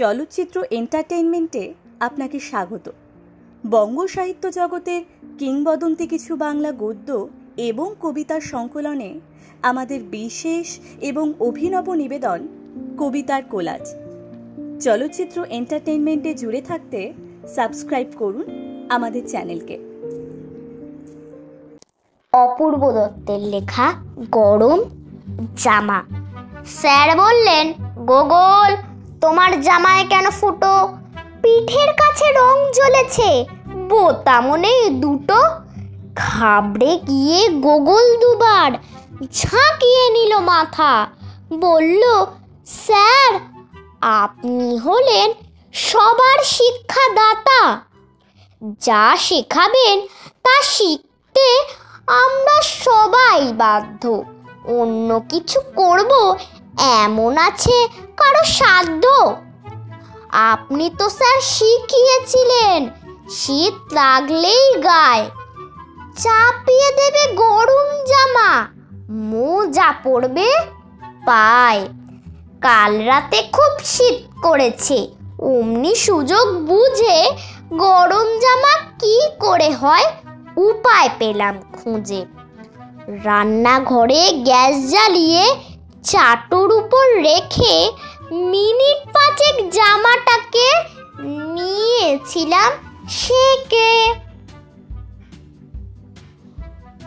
চলচ্চিত্র এন্টারটেইনমেন্টে আপনাকে স্বাগত। বঙ্গ সাহিত্য জগতের কিংবদন্তি কিছু বাংলা গদ্য এবং কবিতার সংকলনে আমাদের বিশেষ এবং অভিনব নিবেদন কবিতার কোলাজ। চলচ্চিত্র এন্টারটেইনমেন্টে জুড়ে থাকতে সাবস্ক্রাইব করুন আমাদের চ্যানেলকে। অপূর্ব দত্তের লেখা গরম জামা। স্যার বললেন, গোগল, তোমার জামায় কেন ফুটো? পিঠের কাছে রং জ্বলেছে, বোতামও নেই দুটো। ঘাবড়ে গিয়ে গোগল দুবার ঝাঁকিয়ে নিল মাথা। বলল, স্যার, আপনি হলেন সবার শিক্ষাদাতা। যা শেখাবেন তা শিখতে আমরা সবাই বাধ্য। অন্য কিছু করব এমন আছে কারো সাধ্য? আপনি তো স্যার শিখিয়েছিলেন শীত লাগলেই গায়ে চাপিয়ে দেবে গরম জামা, মোজা পড়বে পায়। কাল রাতে খুব শীত করেছে, অমনি সুযোগ বুঝে গরম জামা কি করে হয় উপায় পেলাম খুঁজে। রান্নাঘরে গ্যাস জ্বালিয়ে চাটুর উপর রেখে মিনিট পাঁচেক জামাটাকে নিয়েছিলাম সেকে।